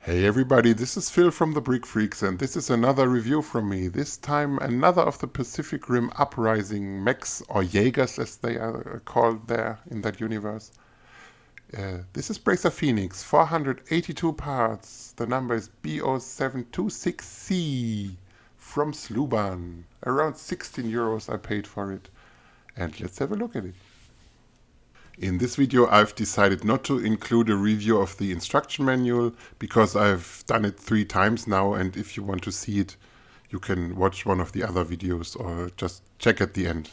Hey everybody, this is Phil from the Brick Freaks, and this is another review from me. This time another of the Pacific Rim Uprising mechs, or Jaegers as they are called there in that universe. This is Bracer Phoenix, 482 parts. The number is B0726C from Sluban. Around 16 euros I paid for it. And let's have a look at it. In this video I've decided not to include a review of the instruction manual because I've done it 3 times now, and if you want to see it you can watch one of the other videos or just check at the end.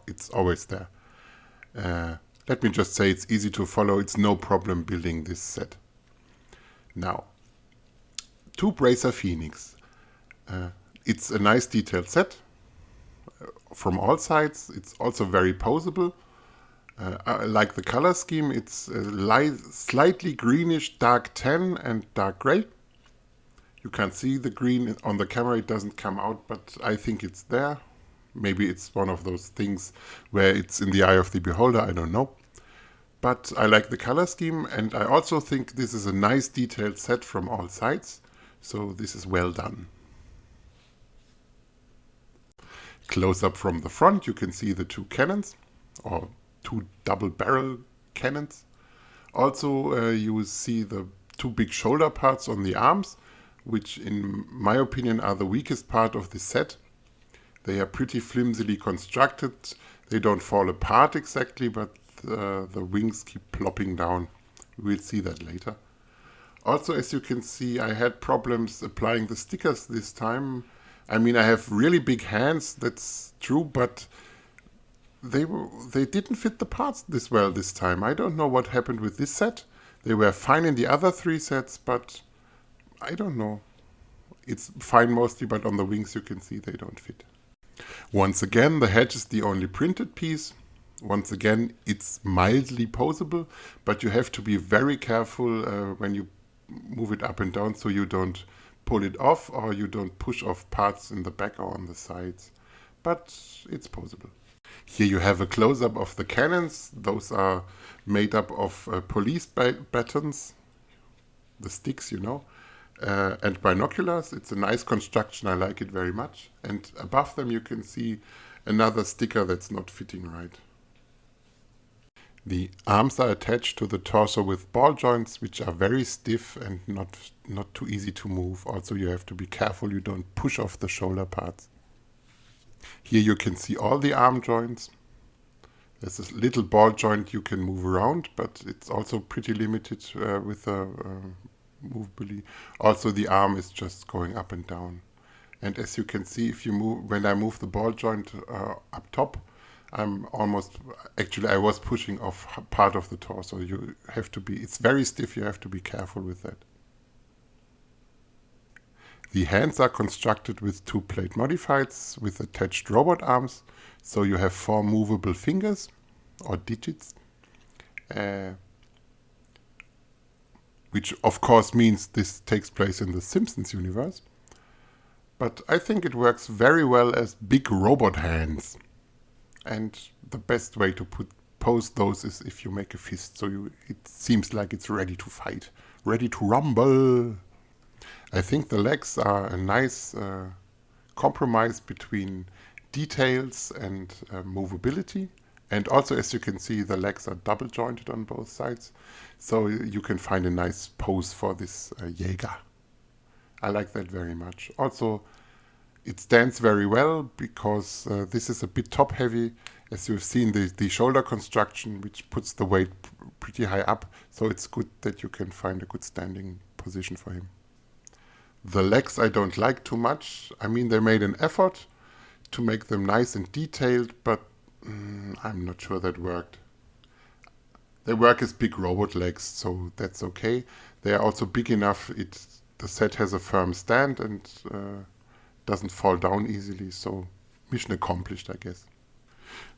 It's always there. Let me just say it's easy to follow, it's no problem building this set. Now, to Bracer Phoenix. It's a nice detailed set from all sides. It's also very poseable. I like the color scheme. It's slightly greenish, dark tan and dark gray. You can see the green on the camera, it doesn't come out, but I think it's there. Maybe it's one of those things where it's in the eye of the beholder, I don't know. But I like the color scheme, and I also think this is a nice detailed set from all sides. So this is well done. Close up from the front, you can see the 2 cannons, or 2 double barrel cannons. Also you see the 2 big shoulder parts on the arms, which in my opinion are the weakest part of the set. They are pretty flimsily constructed. They don't fall apart exactly, but the wings keep plopping down. We'll see that later. Also, as you can see, I had problems applying the stickers this time. I mean, I have really big hands, that's true, but they didn't fit the parts this well this time. I don't know what happened with this set. They were fine in the other 3 sets, but I don't know. It's fine mostly, but on the wings you can see they don't fit. Once again, the hedge is the only printed piece. Once again, it's mildly poseable, but you have to be very careful when you move it up and down so you don't pull it off or you don't push off parts in the back or on the sides. But it's poseable. Here you have a close-up of the cannons. Those are made up of police batons, the sticks, you know, and binoculars. It's a nice construction, I like it very much. And above them you can see another sticker that's not fitting right. The arms are attached to the torso with ball joints, which are very stiff and not too easy to move. Also you have to be careful you don't push off the shoulder parts. Here you can see all the arm joints. There's this little ball joint you can move around, but it's also pretty limited with the movability. Also the arm is just going up and down. And as you can see, when I move the ball joint up top, I was pushing off part of the torso. It's very stiff, you have to be careful with that. The hands are constructed with 2 plate modifieds with attached robot arms, so you have 4 movable fingers or digits, which of course means this takes place in the Simpsons universe. But I think it works very well as big robot hands. And the best way to pose those is if you make a fist, so it seems like it's ready to fight, ready to rumble. I think the legs are a nice compromise between details and movability. And also, as you can see, the legs are double jointed on both sides. So you can find a nice pose for this Jaeger. I like that very much. Also, it stands very well because this is a bit top heavy. As you've seen, the shoulder construction, which puts the weight pretty high up. So it's good that you can find a good standing position for him. The legs I don't like too much. I mean, they made an effort to make them nice and detailed, but I'm not sure that worked. They work as big robot legs, so that's okay. They are also big enough. The set has a firm stand and doesn't fall down easily, so mission accomplished, I guess.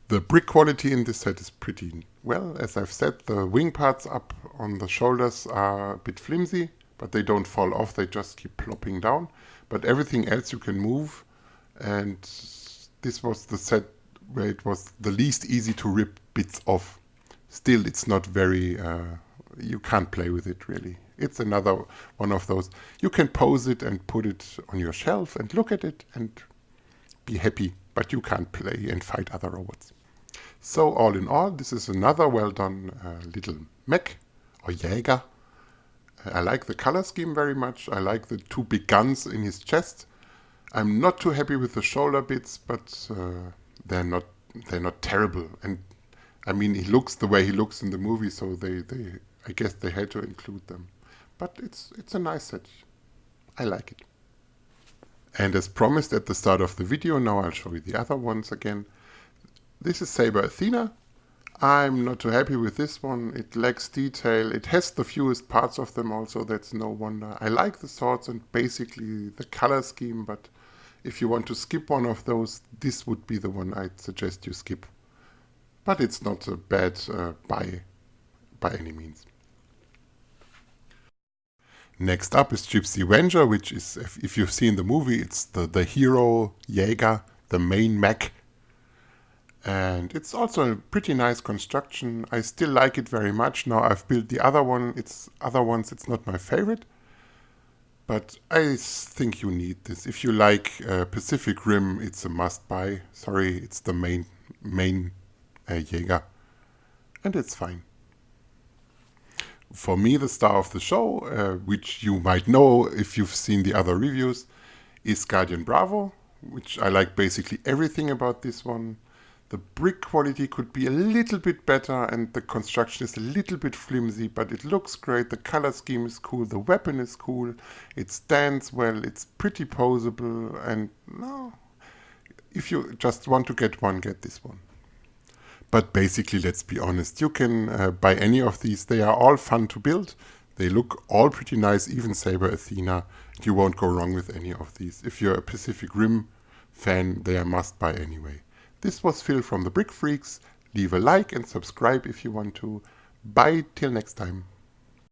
The brick quality in this set is pretty well. As I've said, the wing parts up on the shoulders are a bit flimsy, but they don't fall off, they just keep plopping down. But everything else you can move, and this was the set where it was the least easy to rip bits off. Still, it's not very, you can't play with it really. It's another one of those. You can pose it and put it on your shelf and look at it and be happy, but you can't play and fight other robots. So all in all, this is another well done little mech or Jäger. I like the color scheme very much. I like the two big guns in his chest. I'm not too happy with the shoulder bits, but they're not terrible. And I mean, he looks the way he looks in the movie, so I guess they had to include them. But it's a nice set. I like it. And as promised at the start of the video, now I'll show you the other ones again. This is Saber Athena. I'm not too happy with this one. It lacks detail. It has the fewest parts of them also, that's no wonder. I like the swords and basically the color scheme, but if you want to skip one of those, this would be the one I'd suggest you skip. But it's not a bad buy by any means. Next up is Gypsy Avenger, which is, if you've seen the movie, it's the hero Jäger, the main mech. And it's also a pretty nice construction. I still like it very much. Now I've built the other one. It's not my favorite. But I think you need this. If you like Pacific Rim, it's a must-buy. Sorry, it's the main Jäger. And it's fine. For me, the star of the show, which you might know if you've seen the other reviews, is Guardian Bravo, which I like basically everything about this one. The brick quality could be a little bit better and the construction is a little bit flimsy, but it looks great. The color scheme is cool. The weapon is cool. It stands well. It's pretty poseable. And no, if you just want to get one, get this one. But basically, let's be honest, you can buy any of these. They are all fun to build. They look all pretty nice, even Saber Athena. You won't go wrong with any of these. If you're a Pacific Rim fan, they are must buy anyway. This was Phil from the Brick Freaks. Leave a like and subscribe if you want to. Bye till next time.